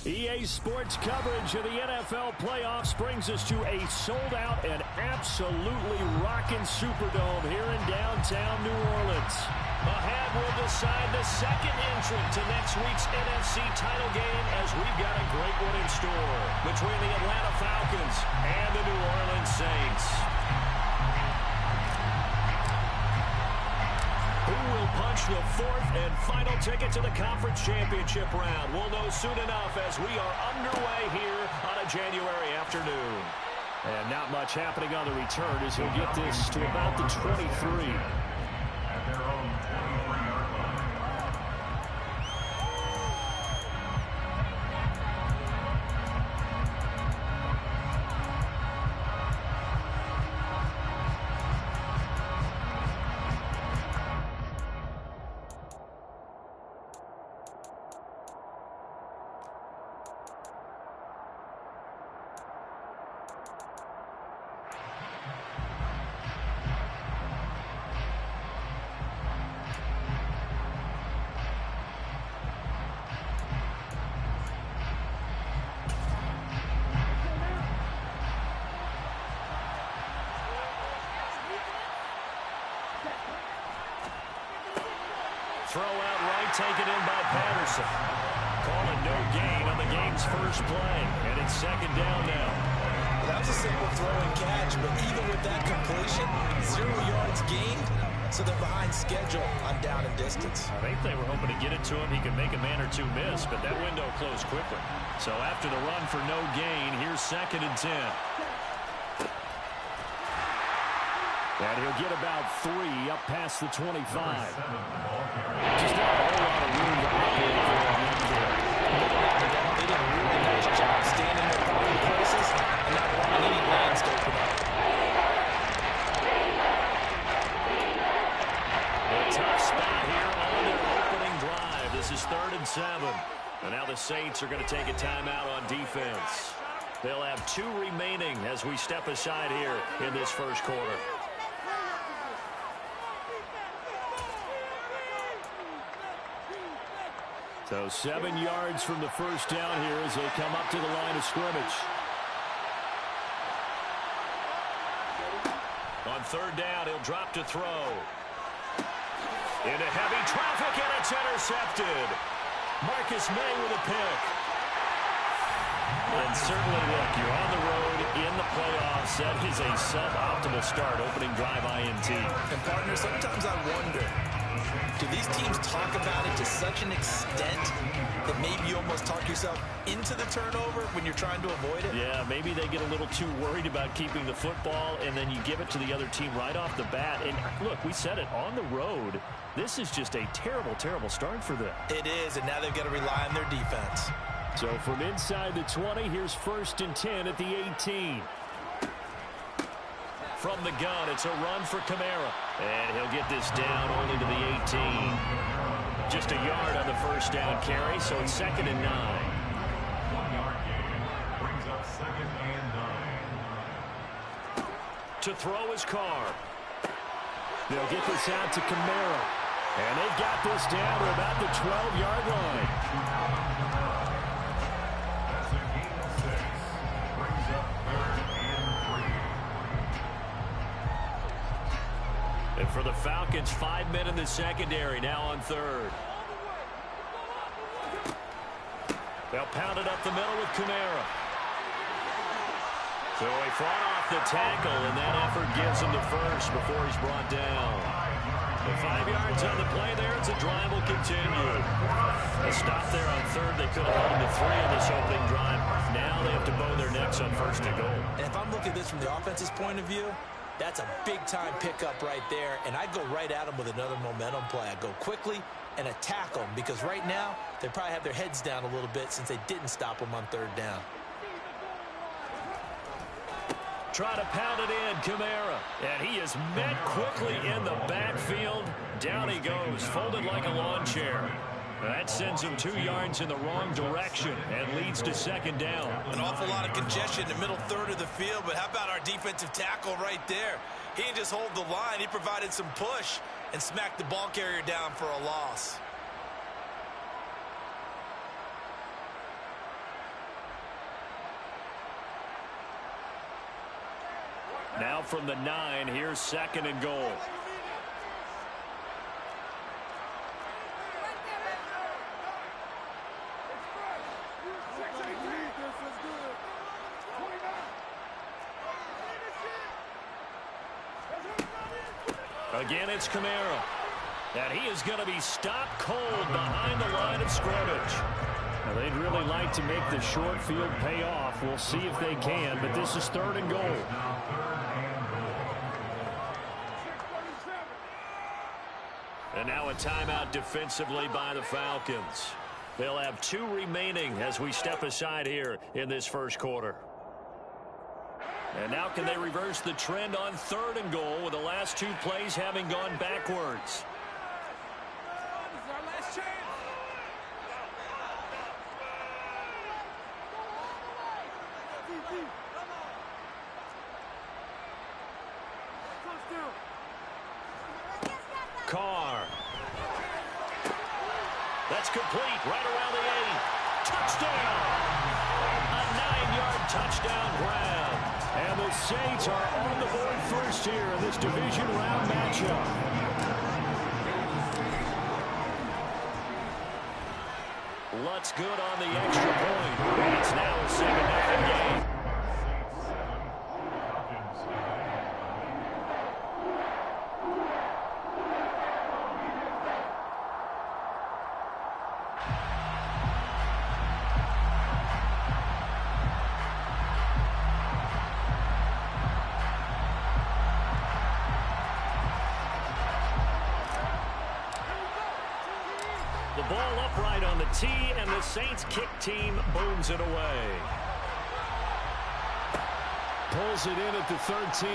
EA Sports coverage of the NFL playoffs brings us to a sold-out and absolutely rocking Superdome here in downtown New Orleans. Ahead will decide the second entrant to next week's NFC title game, as we've got a great one in store between the Atlanta Falcons and the New Orleans Saints. Who will punch the fourth and final ticket to the conference championship round? We'll know soon enough as we are underway here on a January afternoon. And not much happening on the return as he'll get this to about the 23. At their own 23-yard line. Throw out right, taken in by Patterson. Calling no gain on the game's first play. And it's second down now. Well, that was a simple throw and catch, but even with that completion, 0 yards gained, so they're behind schedule on down and distance. I think they were hoping to get it to him. He could make a man or two miss, but that window closed quickly. So after the run for no gain, here's second and 10. And he'll get about 3 up past the 25. Just not a whole lot of room to operate for that midfield. They did a really nice job staying in their proper places and not allowing any lanes to open up. A tough spot here on their opening drive. This is 3rd and 7. And now the Saints are going to take a timeout on defense. They'll have 2 remaining as we step aside here in this first quarter. So 7 yards from the first down here as they come up to the line of scrimmage. On 3rd down, he'll drop to throw. Into heavy traffic, and it's intercepted. Marcus May with a pick. And certainly, look, you're on the road in the playoffs. That is a suboptimal start, opening drive INT. And, partner, sometimes I wonder, do these teams talk about it to such an extent that maybe you almost talk yourself into the turnover when you're trying to avoid it? Yeah, maybe they get a little too worried about keeping the football, and then you give it to the other team right off the bat. And, look, we said it, on the road, this is just a terrible, terrible start for them. It is, and now they've got to rely on their defense. So from inside the 20, here's 1st and 10 at the 18. From the gun, it's a run for Kamara. And he'll get this down only to the 18. Just a yard on the first down carry, so it's 2nd and 9. 1-yard gain brings up 2nd and 9. To throw his Carr. They'll get this out to Kamara. And they've got this down to about the 12-yard line. That's a gain of 6. Brings up 3rd and 3. And for the Falcons, 5 men in the secondary, now on 3rd. They'll pound it up the middle with Kamara. So he fought off the tackle, and that effort gives him the first before he's brought down. The 5 yards on the play there, it's a drive will continue. A stop there on 3rd. They could have held him to 3 on this opening drive. Now they have to bow their necks on 1st and goal. And if I'm looking at this from the offense's point of view, that's a big-time pickup right there, and I'd go right at them with another momentum play. I'd go quickly and attack them, because right now they probably have their heads down a little bit since they didn't stop them on 3rd down. Try to pound it in, Kamara. And he is met quickly in the backfield. Down he goes, folded like a lawn chair. That sends him 2 yards in the wrong direction and leads to 2nd down. An awful lot of congestion in the middle 3rd of the field, but how about our defensive tackle right there? He didn't just hold the line, he provided some push and smacked the ball carrier down for a loss. Now from the 9, here's 2nd and goal. Again, it's Kamara. And he is going to be stopped cold behind the line of scrimmage. Now, they'd really like to make the short field pay off. We'll see if they can, but this is 3rd and goal. And now a timeout defensively by the Falcons. They'll have 2 remaining as we step aside here in this first quarter. And now can they reverse the trend on 3rd and goal with the last 2 plays having gone backwards? Carr. That's complete right around the 8. Touchdown. A 9-yard touchdown grab. And the Saints are on the board first here in this division round matchup. Lutz good on the extra point. And it's now a 7-0 game. Ball upright on the tee, and the Saints kick team booms it away. Pulls it in at the 13.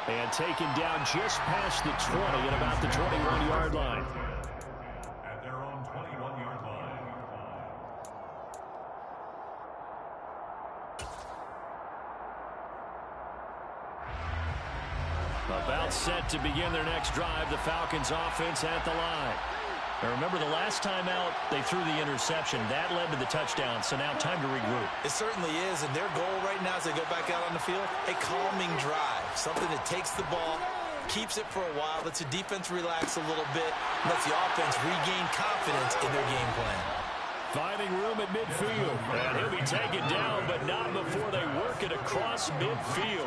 And taken down just past the 20 at about the 21-yard line. At their own 21-yard line. About set to begin their next drive, the Falcons offense at the line. Now remember, the last time out, they threw the interception. That led to the touchdown, so now time to regroup. It certainly is, and their goal right now as they go back out on the field, a calming drive. Something that takes the ball, keeps it for a while, lets the defense relax a little bit, lets the offense regain confidence in their game plan. Finding room at midfield. And he'll be taken down, but not before they work it across midfield.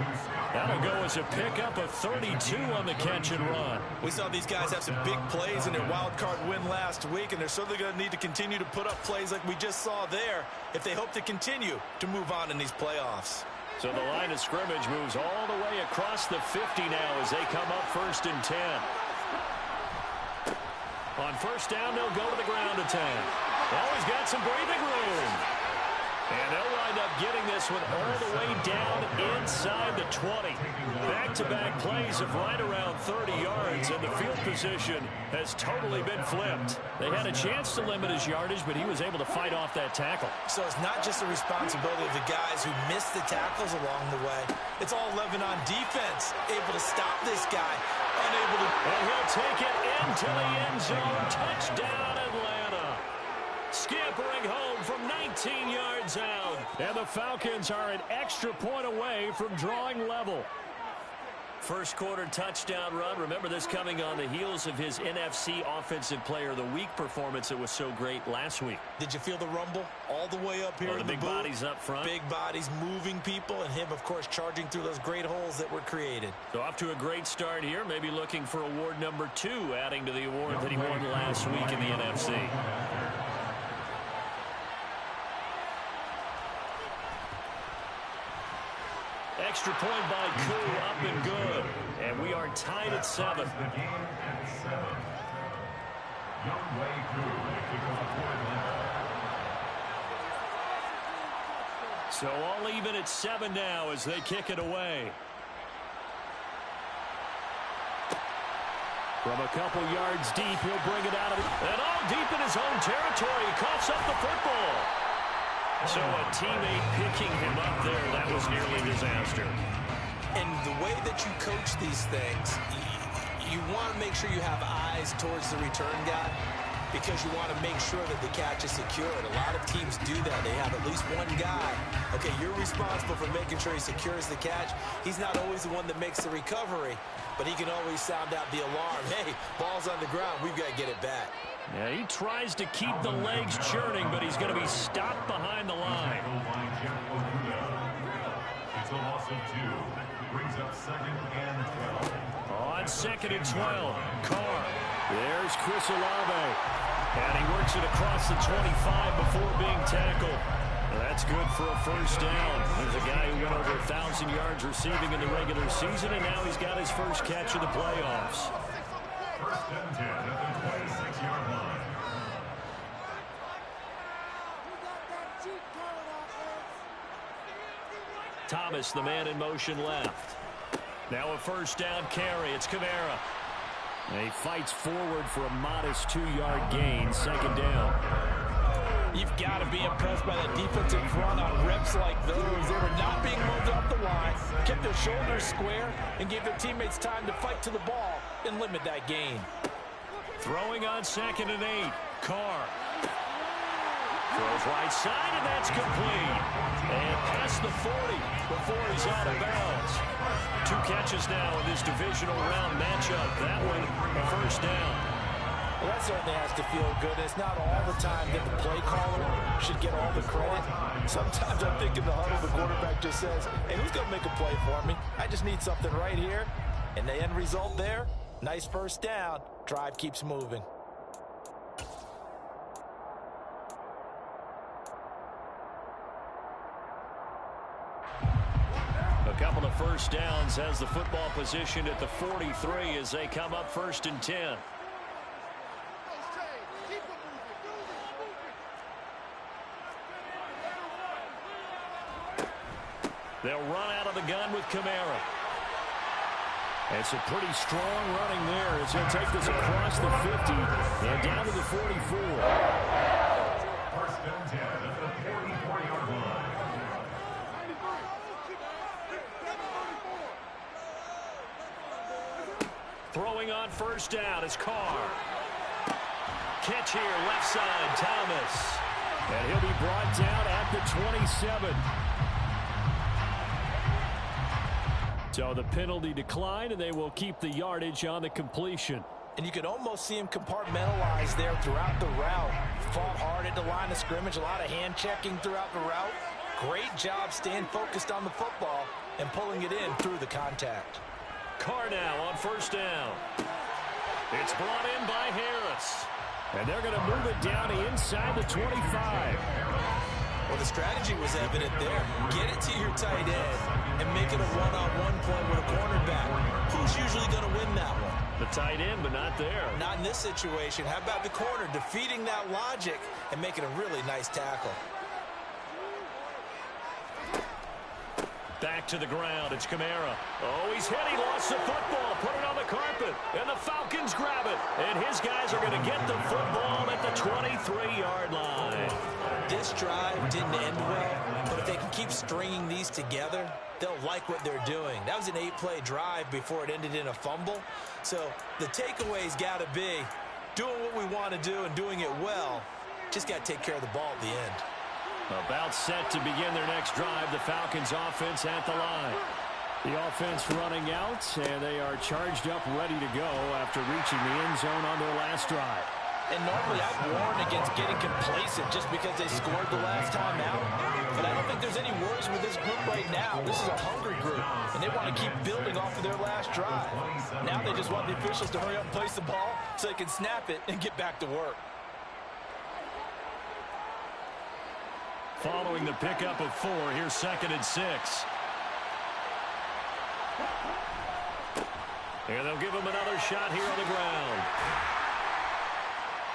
That'll go as a pickup of 32 on the catch and run. We saw these guys have some big plays in their wild card win last week, and they're certainly going to need to continue to put up plays like we just saw there if they hope to continue to move on in these playoffs. So the line of scrimmage moves all the way across the 50 now as they come up 1st and 10. On 1st down, they'll go to the ground attack. Always got some breathing room. And they'll wind up getting this one all the way down inside the 20. Back-to-back plays of right around 30 yards, and the field position has totally been flipped. They had a chance to limit his yardage, but he was able to fight off that tackle. So it's not just the responsibility of the guys who missed the tackles along the way. It's all 11 on defense, able to stop this guy, unable to... And he'll take it into the end zone. Touchdown, Atlanta. Scampering home from 19 yards out. And the Falcons are an extra point away from drawing level. First quarter touchdown run. Remember this coming on the heels of his NFC Offensive Player of the Week performance that was so great last week. Did you feel the rumble all the way up here in the big booth? Bodies up front. Big bodies moving people, and him, of course, charging through those great holes that were created. So off to a great start here. Maybe looking for award number 2, adding to the award that he won last week in the NFC. Extra point by Koo, up and good. And we are tied at 7. So all even at 7 now as they kick it away. From a couple yards deep, he'll bring it out of it. And all deep in his own territory. He coughs up the football. So a teammate picking him up there, that was nearly a disaster. And the way that you coach these things, you want to make sure you have eyes towards the return guy. because you want to make sure that the catch is secured. A lot of teams do that. They have at least one guy. Okay, you're responsible for making sure he secures the catch. He's not always the one that makes the recovery, but he can always sound out the alarm. Hey, ball's on the ground. We've got to get it back. Yeah, he tries to keep the legs churning, but he's going to be stopped behind the line. It's a loss of 2. Brings up 2nd and 12. On 2nd and 12, Carr. There's Chris Olave. And he works it across the 25 before being tackled. That's good for a first down. There's a guy who went over 1,000 yards receiving in the regular season, and now he's got his first catch of the playoffs. First and 10 at the 26-yard line. Thomas, the man in motion left. Now a first down carry. It's Kamara. And he fights forward for a modest 2-yard gain. 2nd down. You've got to be impressed by that defensive front on reps like those. They were not being moved off the line, kept their shoulders square, and gave their teammates time to fight to the ball and limit that gain. Throwing on 2nd and 8. Carr. Throws right side, and that's complete. And past the 40 before he's out of bounds. 2 catches now in this divisional round matchup. That one, a first down. Well, that certainly has to feel good. It's not all the time that the play caller should get all the credit. Sometimes I think in the huddle, the quarterback just says, hey, who's going to make a play for me? I just need something right here. And the end result there, nice first down. Drive keeps moving. A couple of first downs has the football positioned at the 43 as they come up 1st and 10. They'll run out of the gun with Kamara. It's a pretty strong running there as he'll take this across the 50 and down to the 44. First and 10 at the 44-yard line. Throwing on first down is Carr. Catch here, left side, Thomas. And he'll be brought down at the 27. So the penalty declined, and they will keep the yardage on the completion. And you could almost see him compartmentalize there throughout the route. Fought hard at the line of scrimmage, a lot of hand checking throughout the route. Great job staying focused on the football and pulling it in through the contact. Carr now on first down. It's brought in by Harris. And they're going to move it down inside the 25. Well, the strategy was evident there. Get it to your tight end and make it a one-on-one play with a cornerback. Who's usually going to win that one? The tight end, but not there. Not in this situation. How about the corner defeating that logic and making a really nice tackle? Back to the ground. It's Kamara. Oh, he's hit. He lost the football. Put it on the carpet. And the Falcons grab it. And his guys are going to get the football at the 23-yard line. This drive didn't end well, but if they can keep stringing these together, they'll like what they're doing. That was an 8-play drive before it ended in a fumble. So the takeaway's got to be doing what we want to do and doing it well. Just got to take care of the ball at the end. About set to begin their next drive. The Falcons offense at the line. The offense running out, and they are charged up, ready to go after reaching the end zone on their last drive. And normally I've warned against getting complacent just because they scored the last time out. But I don't think there's any worries with this group right now. This is a hungry group, and they want to keep building off of their last drive. Now they just want the officials to hurry up and place the ball so they can snap it and get back to work. Following the pickup of 4, here's 2nd and 6. And they'll give him another shot here on the ground.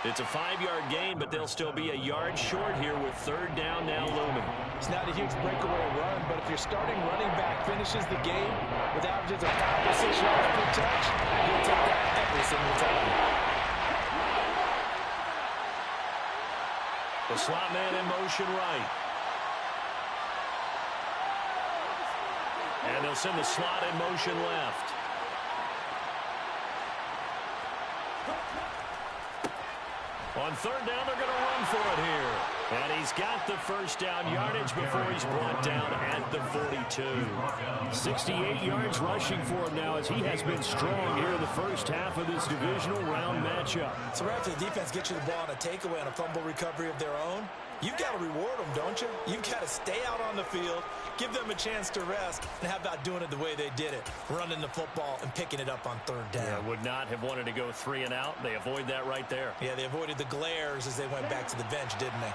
It's a 5-yard gain, but they'll still be a yard short here with 3rd down now looming. It's not a huge breakaway run, but if your starting running back finishes the game with averages of 5 or 6 yards per touch, you'll take that every single time. The slot man in motion right. And they'll send the slot in motion left. On third down, they're going to run for it here. And he's got the first down yardage before he's brought down at the 42. 68 yards rushing for him now as he has been strong here in the first half of this divisional round matchup. So right after the defense gets you the ball on a takeaway and a fumble recovery of their own, you've got to reward them, don't you? You've got to stay out on the field, give them a chance to rest, and how about doing it the way they did it, running the football and picking it up on third down. Yeah, would not have wanted to go 3 and out. They avoid that right there. Yeah, they avoided the glares as they went back to the bench, didn't they?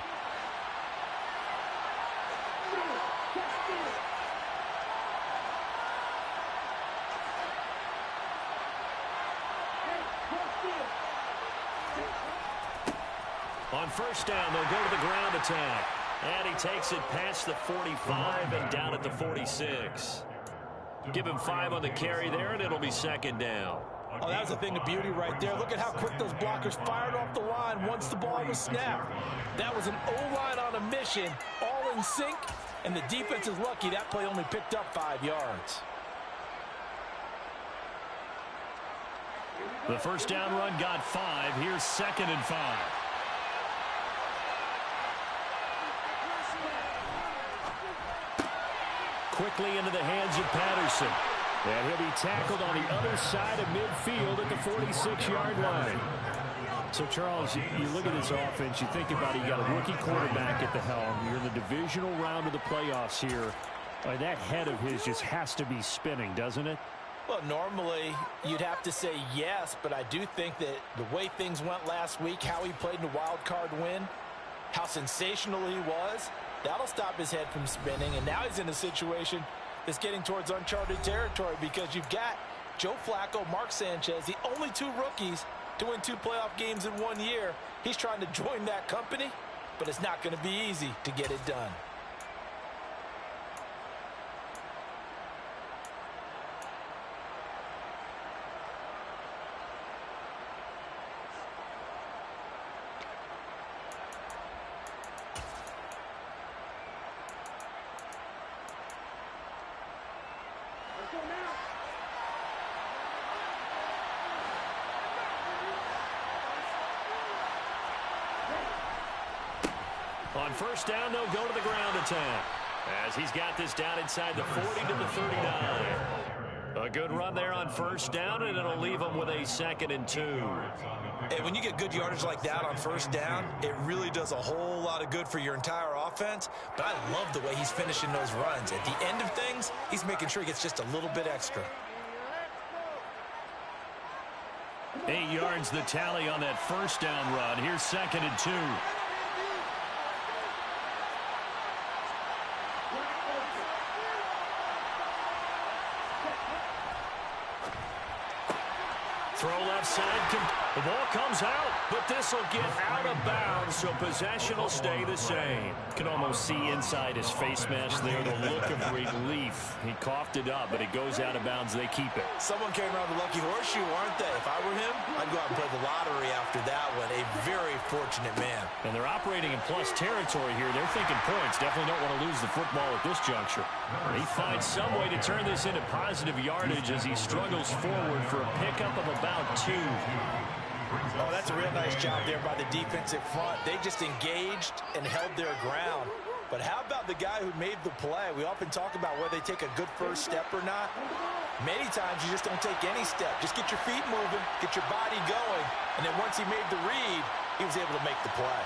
On first down, they'll go to the ground attack. And he takes it past the 45 and down at the 46. Give him 5 on the carry there, and it'll be second down. Oh, that was a thing of beauty right there. Look at how quick those blockers fired off the line once the ball was snapped. That was an O-line on a mission, all in sync, and the defense is lucky that play only picked up 5 yards. The first down run got 5. Here's second and 5. Quickly into the hands of Patterson. And he'll be tackled on the other side of midfield at the 46-yard line. So, Charles, you look at this offense, you think about it, you got a rookie quarterback at the helm. You're in the divisional round of the playoffs here. That head of his just has to be spinning, doesn't it? Well, normally you'd have to say yes, but I do think that the way things went last week, how he played in the wild card win, how sensational he was, that'll stop his head from spinning. And now he's in a situation that's getting towards uncharted territory because you've got Joe Flacco, Mark Sanchez, the only 2 rookies to win 2 playoff games in 1 year. He's trying to join that company, but it's not going to be easy to get it done. On first down, they'll go to the ground attack as he's got this down inside the 40 to the 39. A good run there on first down, and it'll leave them with a 2nd and 2. Hey, when you get good yardage like that on first down, it really does a whole lot of good for your entire offense. But I love the way he's finishing those runs. At the end of things, he's making sure he gets just a little bit extra. 8 yards the tally on that first down run. Here's 2nd and 2. Throw left side. The ball comes out, but this will get out of bounds, so possession will stay the same. Can almost see inside his face mask there the look of relief. He coughed it up, but it goes out of bounds. They keep it. Someone came around the lucky horseshoe, aren't they? If I were him, I'd go out and play the lottery after that one. A very fortunate man. And they're operating in plus territory here. They're thinking points. Definitely don't want to lose the football at this juncture. He finds some way to turn this into positive yardage as he struggles forward for a pickup of about 2. Oh, that's a real nice job there by the defensive front. They just engaged and held their ground. But how about the guy who made the play? We often talk about whether they take a good first step or not. Many times you just don't take any step. Just get your feet moving, get your body going, and then once he made the read, he was able to make the play.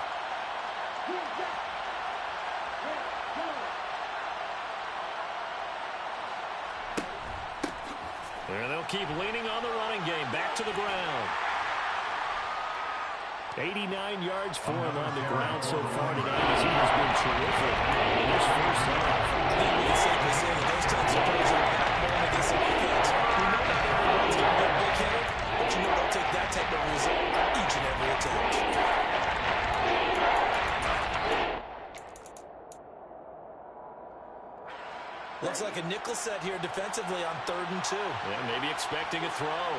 And they'll keep leaning on the running game. Back to the ground. 89 yards for him on the ground so far tonight as he has been terrific in this first half. I think we can safely say that those types of plays are a backbone against the defense. We know not everyone's going to be a big hitter, but you know they'll take that type of result each and every attempt. Looks like a nickel set here defensively on 3rd and 2. Yeah, maybe expecting a throw.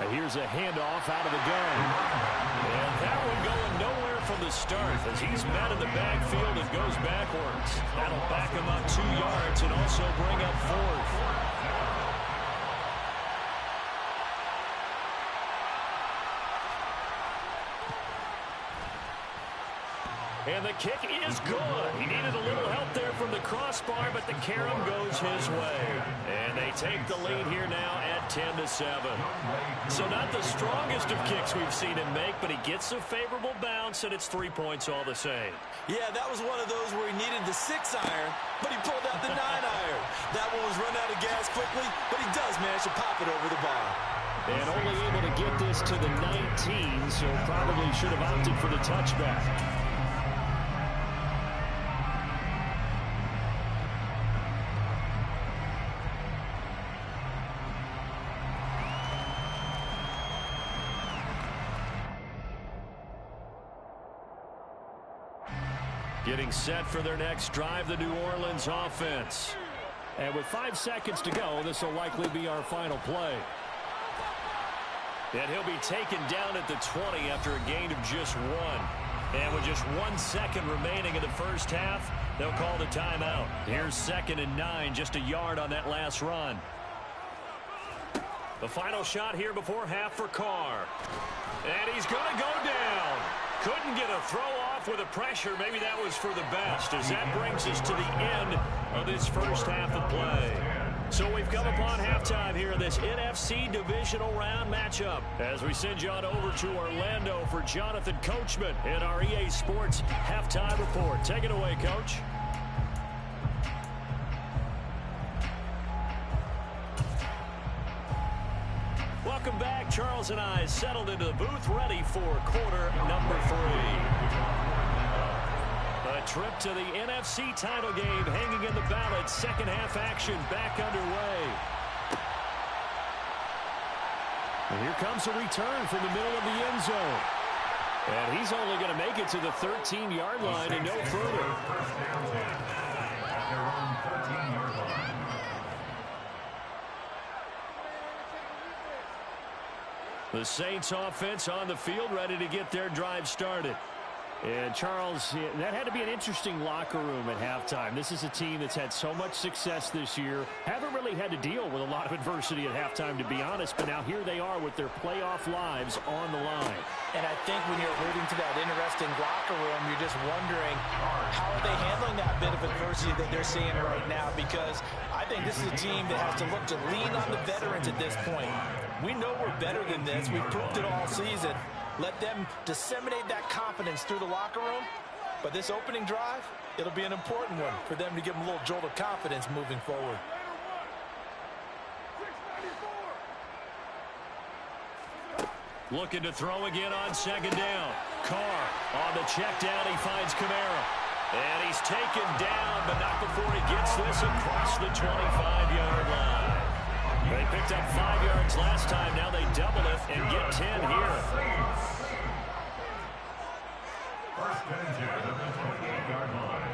Here's a handoff out of the gun. And that one going nowhere from the start. start as he's met in the backfield and goes backwards. That'll back him up 2 yards and also bring up 4th. And the kick is good. He needed a little help there from the crossbar, but the carom goes his way. And they take the lead here now at 10-7. So not the strongest of kicks we've seen him make, but he gets a favorable bounce, and it's 3 points all the same. Yeah, that was one of those where he needed the 6-iron, but he pulled out the 9-iron. That one was run out of gas quickly, but he does manage to pop it over the bar. And only able to get this to the 19, so probably should have opted for the touchback. Getting set for their next drive, the New Orleans offense. And with 5 seconds to go, this will likely be our final play. And he'll be taken down at the 20 after a gain of just 1. And with just 1 second remaining in the first half, they'll call the timeout. Here's 2nd and 9, just a yard on that last run. The final shot here before half for Carr. And he's going to go down. Couldn't get a throw off with a pressure. Maybe that was for the best, as that brings us to the end of this first half of play. So we've come upon halftime here in this NFC divisional round matchup as we send you on over to Orlando for Jonathan Coachman in our EA Sports halftime report. Take it away, Coach. Welcome back. Charles and I settled into the booth, ready for quarter number 3. A trip to the NFC title game hanging in the balance. Second half action back underway. And here comes a return from the middle of the end zone. And he's only going to make it to the 13-yard line and no further. The Saints offense on the field, ready to get their drive started. And, Charles, that had to be an interesting locker room at halftime. This is a team that's had so much success this year. Haven't really had to deal with a lot of adversity at halftime, to be honest. But now here they are with their playoff lives on the line. And I think when you're alluding to that interesting locker room, you're just wondering how are they handling that bit of adversity that they're seeing right now. Because I think this is a team that has to look to lean on the veterans at this point. We know we're better than this. We've proved it all season. Let them disseminate that confidence through the locker room. But this opening drive, it'll be an important one for them to give them a little jolt of confidence moving forward. Looking to throw again on second down. Carr on the check down. He finds Kamara. And he's taken down, but not before he gets this across the 25-yard line. They picked up 5 yards last time. Now they double it and get 10 here. First and 10 at the 28-yard line.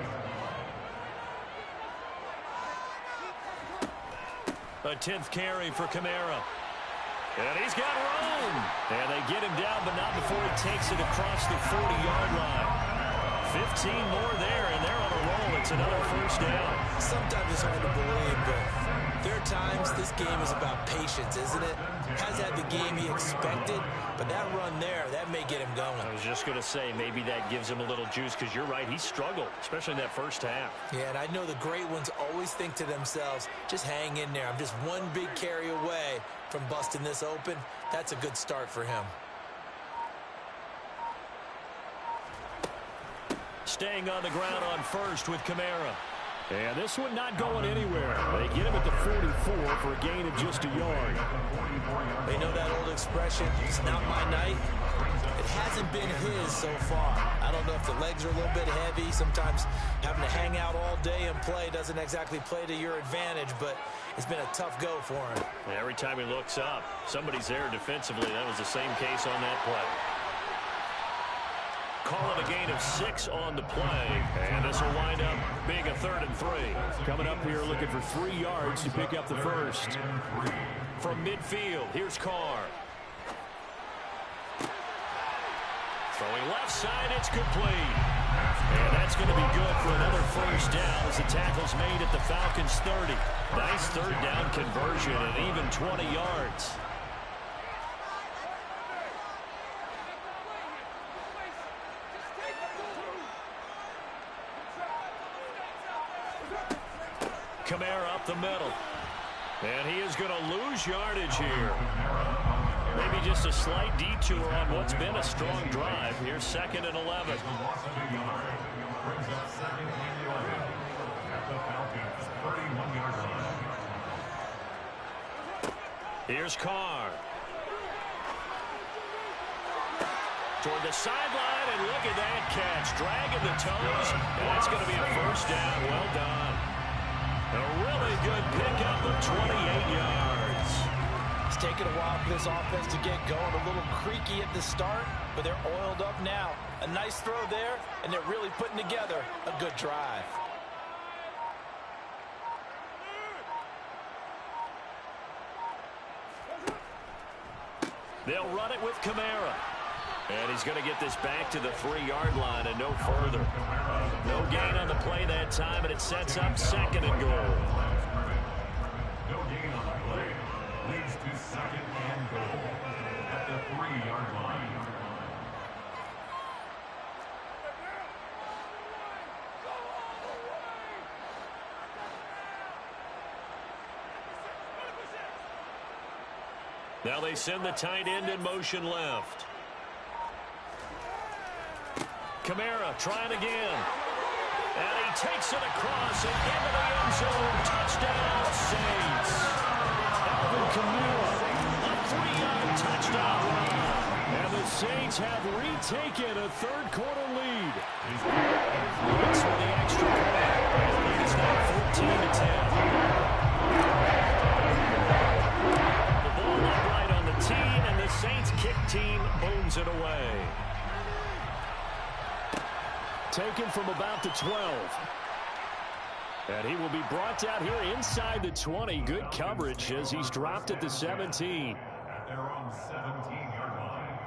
A 10th carry for Kamara. And he's got room. And they get him down, but not before he takes it across the 40-yard line. 15 more there, and they're on a roll. It's another first down. Sometimes it's hard to believe, but there are times this game is about patience, isn't it? Has had the game he expected, but that run there, that may get him going. I was just going to say, maybe that gives him a little juice, because you're right, he struggled, especially in that first half. Yeah, and I know the great ones always think to themselves, just hang in there. I'm just one big carry away from busting this open. That's a good start for him. Staying on the ground on first with Kamara. And this one not going anywhere. They get him at the 44 for a gain of just a yard. They know that old expression, it's not my night. It hasn't been his so far. I don't know if the legs are a little bit heavy. Sometimes having to hang out all day and play doesn't exactly play to your advantage, but it's been a tough go for him. And every time he looks up, somebody's there defensively. That was the same case on that play. Call it a gain of 6 on the play, and this will wind up being a 3rd and 3. Coming up here looking for 3 yards to pick up the first. From midfield, here's Carr. Throwing left side, it's complete. And that's going to be good for another first down as the tackle's made at the Falcons' 30. Nice third down conversion and even 20 yards. Kamara up the middle. And he is going to lose yardage here. Maybe just a slight detour on what's been a strong drive. Here's 2nd and 11. Here's Carr. Toward the sideline, and look at that catch. Dragging the toes, and that's going to be a first down. Well done. A really good pickup of 28 yards. It's taken a while for this offense to get going. A little creaky at the start, but they're oiled up now. A nice throw there, and they're really putting together a good drive. They'll run it with Kamara. And he's going to get this back to the 3-yard line and no further. No gain on the play that time, and it sets up 2nd and goal. No gain on the play. Leads to 2nd and goal at the 3-yard line. Now they send the tight end in motion left. Kamara trying again. And he takes it across and into the end zone. Touchdown, Saints. Alvin Kamara, a 3-yard touchdown run. And the Saints have retaken a third-quarter lead. Looks for the extra point. It's now 14-10. The ball upright on the tee, and the Saints kick team booms it away. Taken from about the 12. And he will be brought down here inside the 20. Good coverage as he's dropped at the 17. At their own 17-yard line.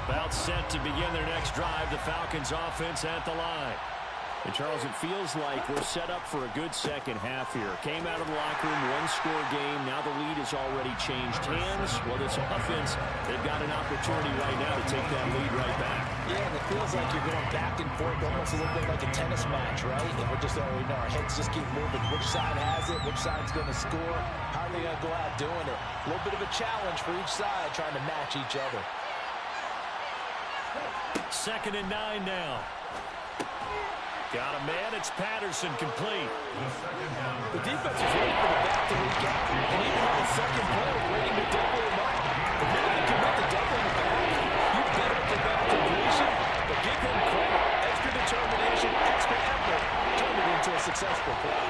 About set to begin their next drive. The Falcons offense at the line. And Charles, it feels like we're set up for a good second half here. Came out of the locker room, one-score game. Now the lead has already changed hands. Well, this offense, they've got an opportunity right now to take that lead right back. Yeah, and it feels like you're going back and forth, almost a little bit like a tennis match, right? And we're just, our heads just keep moving. Which side has it? Which side's going to score? How are they going to go out doing it? A little bit of a challenge for each side, trying to match each other. 2nd and 9 now. Got a man, it's Patterson, complete. The defense is waiting for the back to leak out, and even on the second play, waiting to double him up. If you're going to commit to doubling him back, you better prevent a completion, but give him credit, extra determination, extra effort, turn it into a successful play.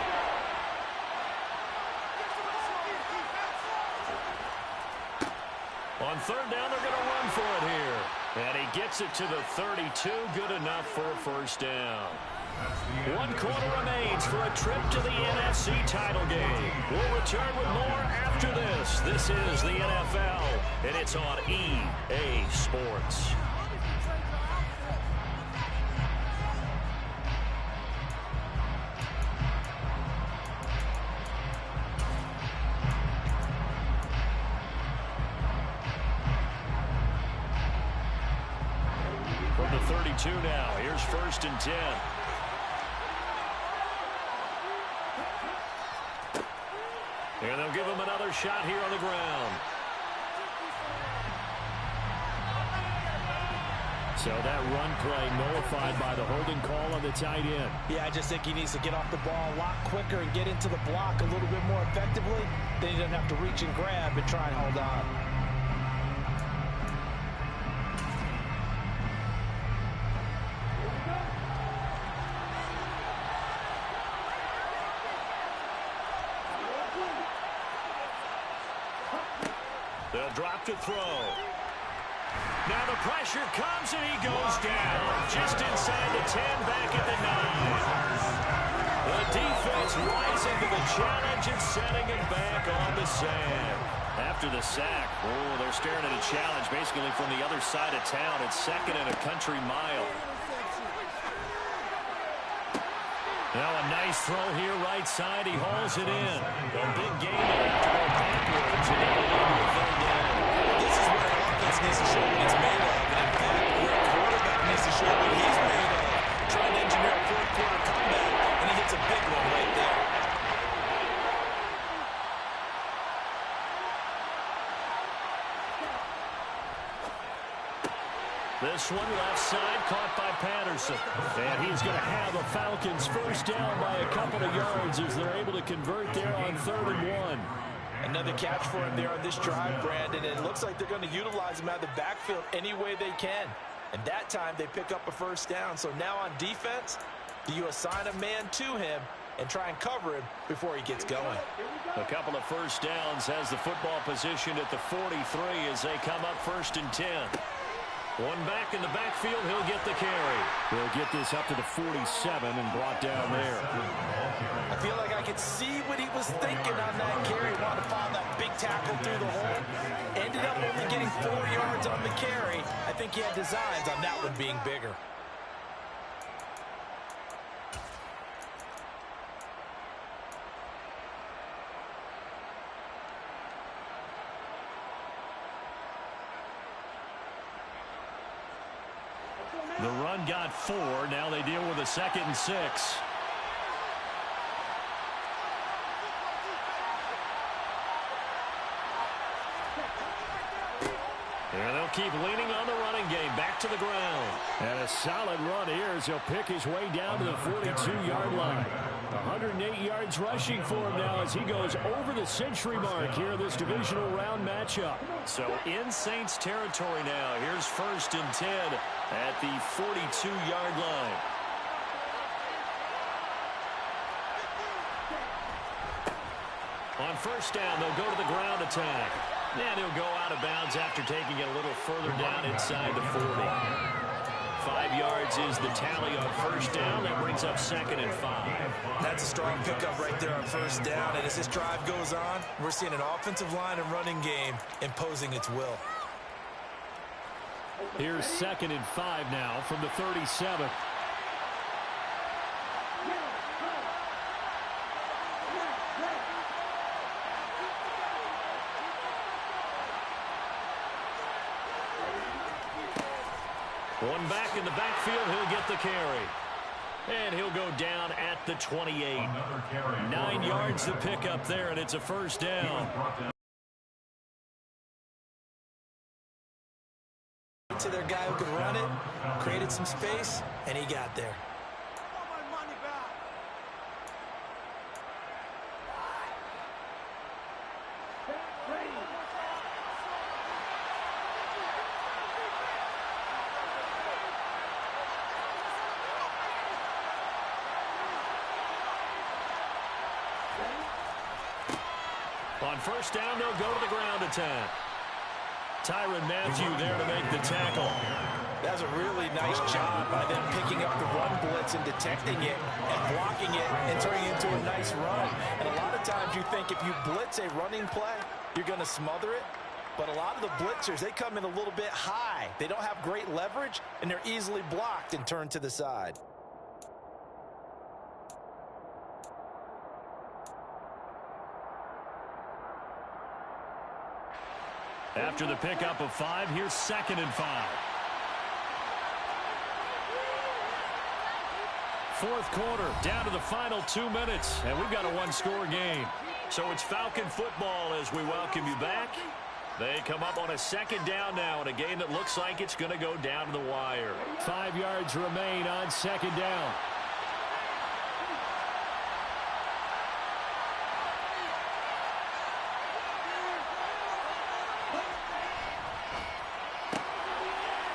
On 3rd down, they're going to run for it here. And he gets it to the 32, good enough for a first down. 1 quarter remains for a trip to the NFC title game. We'll return with more after this. This is the NFL, and it's on EA Sports. From the 32 now, here's 1st and 10. And they'll give him another shot here on the ground. So that run play nullified by the holding call on the tight end. Yeah, I just think he needs to get off the ball a lot quicker and get into the block a little bit more effectively. Then he doesn't have to reach and grab and try and hold on. They'll drop to throw. Now the pressure comes and he goes down. Just inside the 10, back at the 9. The defense rising to the challenge and setting a the sand. After the sack, oh, they're staring at a challenge basically from the other side of town. It's second and a country mile. Now a nice throw here right side. He hauls it in. A big game there to go backwards and now lead to a third down. This is where an offense needs to show what it's made of. And in fact, where a quarterback needs to show what he's made of. Trying to engineer a fourth-quarter comeback, and he gets a big one right there. This one left side caught by Patterson. And he's going to have the Falcons first down by a couple of yards as they're able to convert there on 3rd and 1. Another catch for him there on this drive, Brandon. And it looks like they're going to utilize him out of the backfield any way they can. And that time they pick up a first down. So now on defense, do you assign a man to him and try and cover him before he gets going? A couple of first downs has the football positioned at the 43 as they come up 1st and 10. One back in the backfield, he'll get the carry. He'll get this up to the 47 and brought down there. I feel like I could see what he was thinking on that carry. Wanted to file that big tackle through the hole. Ended up only getting 4 yards on the carry. I think he had designs on that one being bigger. The run got 4. Now they deal with a 2nd and 6. And they'll keep leaning on the running game. Back to the ground. And a solid run here as he'll pick his way down to the 42-yard line. 108 yards rushing for him now as he goes over the century mark here in this divisional round matchup. So in Saints territory now. Here's 1st and 10 at the 42-yard line. On first down, they'll go to the ground attack. And he'll go out of bounds after taking it a little further down inside the 40. 5 yards is the tally on first down. That brings up 2nd and 5. That's a strong pickup right there on first down. And as this drive goes on, we're seeing an offensive line and running game imposing its will. Here's 2nd and 5 now from the 37. One back in the backfield, he'll get the carry. And he'll go down at the 28. 9 yards to pick up there, and it's a first down. To their guy who could run it, created some space, and he got there. On first down, they'll go to the ground attack. Tyrann Mathieu there to make the tackle. That was a really nice job by them picking up the run blitz and detecting it and blocking it and turning it into a nice run. And a lot of times you think if you blitz a running play, you're going to smother it. But a lot of the blitzers, they come in a little bit high. They don't have great leverage, and they're easily blocked and turned to the side. After the pickup of 5, here's 2nd and 5. Fourth quarter, down to the final 2 minutes, and we've got a one-score game. So it's Falcon football as we welcome you back. They come up on a 2nd down now in a game that looks like it's going to go down to the wire. 5 yards remain on 2nd down.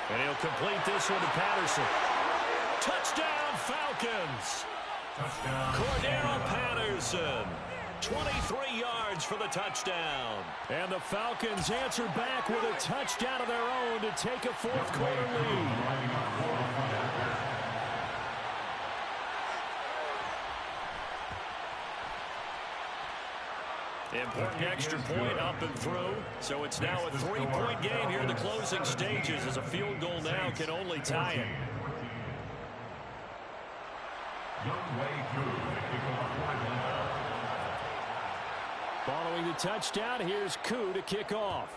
And he'll complete this one to Patterson. Touchdown, Falcons! Touchdown. Cordero Patterson. 23 yards for the touchdown. And the Falcons answer back with a touchdown of their own to take a fourth quarter lead. Important extra point up and through. So it's now a 3-point game here in the closing stages, as a field goal now can only tie it. Following the touchdown, here's Koo to kick off.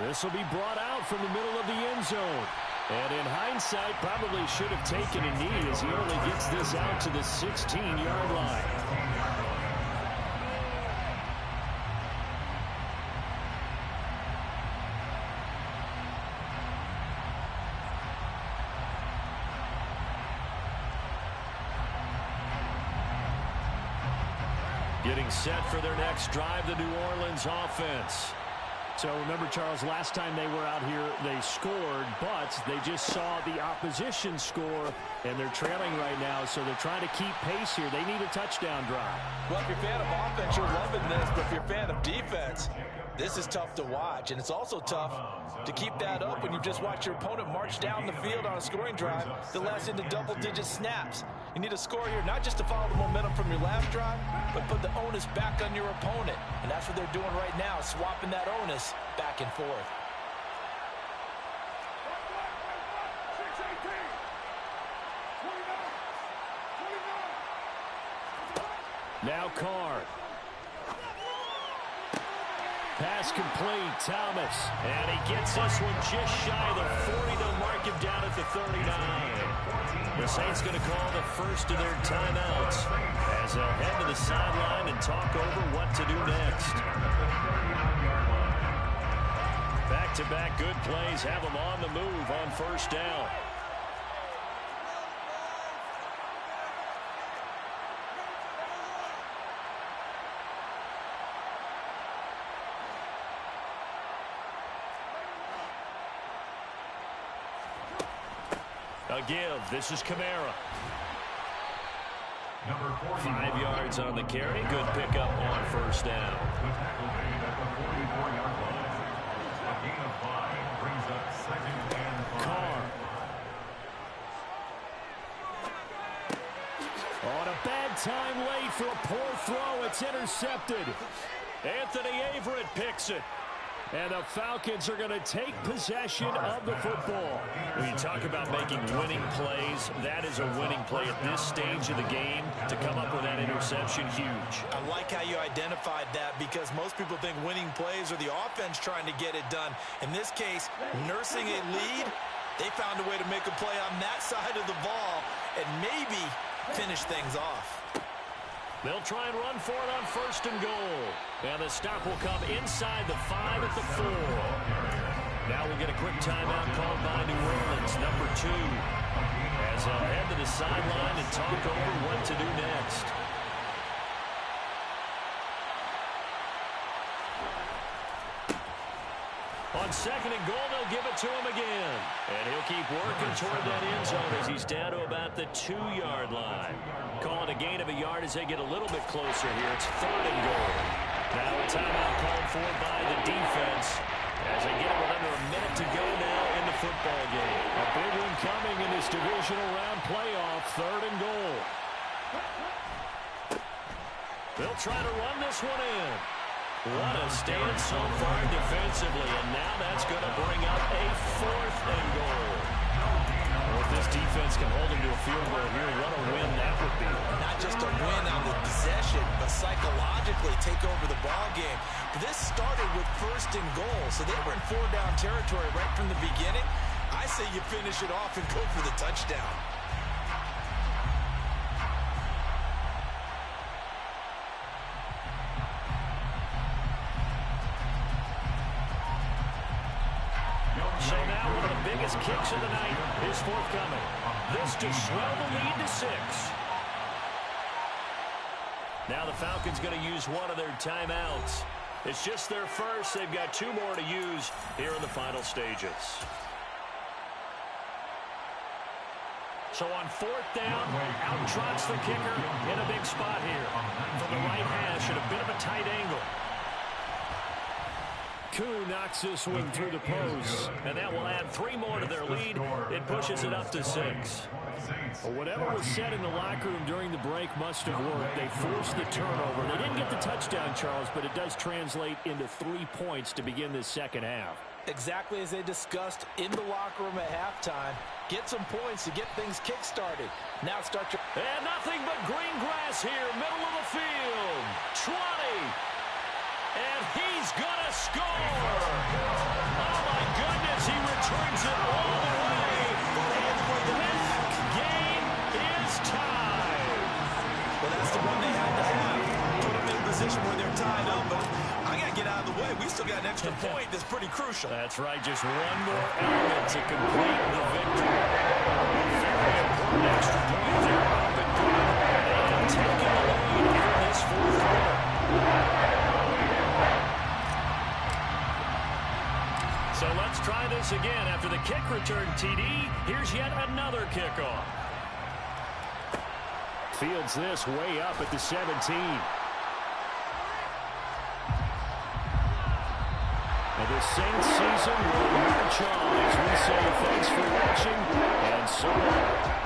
This will be brought out from the middle of the end zone. And in hindsight, probably should have taken a knee, as he only gets this out to the 16-yard line. Getting set for their next drive, the New Orleans offense. So remember, Charles, last time they were out here, they scored, but they just saw the opposition score, and they're trailing right now, so they're trying to keep pace here. They need a touchdown drive. Well, if you're a fan of offense, you're loving this, but if you're a fan of defense, this is tough to watch, and it's also tough to keep that up when you just watch your opponent march down the field on a scoring drive that lasts into double-digit snaps. You need a score here, not just to follow the momentum from your last drive, but put the onus back on your opponent. And that's what they're doing right now, swapping that onus back and forth. Now Carr. Pass complete, Thomas. And he gets this one just shy of the 40. They'll mark him down at the 39. The Saints going to call the first of their timeouts, as they'll head to the sideline and talk over what to do next. Back-to-back good plays have them on the move on first down. A give. This is Kamara. 5 yards on the carry. Good pickup on first down. The tackle made at the 44-yard line. A gain of 5 brings up 2nd and 5. Carr. On a bad time late for a poor throw. It's intercepted. Anthony Averett picks it. And the Falcons are going to take possession of the football. When you talk about making winning plays, that is a winning play at this stage of the game. To come up with that interception, huge. I like how you identified that, because most people think winning plays are the offense trying to get it done. In this case, nursing a lead, they found a way to make a play on that side of the ball and maybe finish things off. They'll try and run for it on first and goal. And the stop will come inside the 5 at the 4. Now we'll get a quick timeout called by New Orleans, number 2. As they'll head to the sideline and talk over what to do next. On second and goal, they'll give it to him again. And he'll keep working toward that end zone as he's down to about the 2-yard line. Calling a gain of a yard as they get a little bit closer here. It's 3rd and goal. Now a timeout called for by the defense as they get it with under a minute to go now in the football game. A big one coming in this divisional round playoff. 3rd and goal. They'll try to run this one in. What a stand so far defensively, and now that's going to bring up a 4th and goal. Well, if this defense can hold them to a field goal here, what a win that would be. Not just a win on the possession, but psychologically take over the ball game. This started with 1st and goal, so they were in 4-down territory right from the beginning. I say you finish it off and go for the touchdown. So now one of the biggest kicks of the night is forthcoming. This to swell the lead to 6. Now the Falcons going to use one of their timeouts. It's just their first. They've got 2 more to use here in the final stages. So on 4th down, out trots the kicker in a big spot here. From the right hash at a bit of a tight angle. Koo knocks this one through the post. And that will add 3 more to their lead. It pushes it up to 6. Well, whatever was said in the locker room during the break must have worked. They forced the turnover. They didn't get the touchdown, Charles, but it does translate into 3 points to begin this second half. Exactly as they discussed in the locker room at halftime. Get some points to get things kick-started. Now start your... And nothing but green grass here, middle of the field. 20. And he's going to score. Oh, my goodness, he returns it all the way. And that game is tied. Well, that's the one they had to have. Put them in a position where they're tied up, but I got to get out of the way. We still got an extra point that's pretty crucial. That's right, just one more element to complete the victory. Very important extra point there up and good. They have taken the lead in this fourth quarter. So let's try this again. After the kick return, TD, here's yet another kickoff. Fields this way up at the 17. And the Saints season will march on as we say thanks for watching, and so long.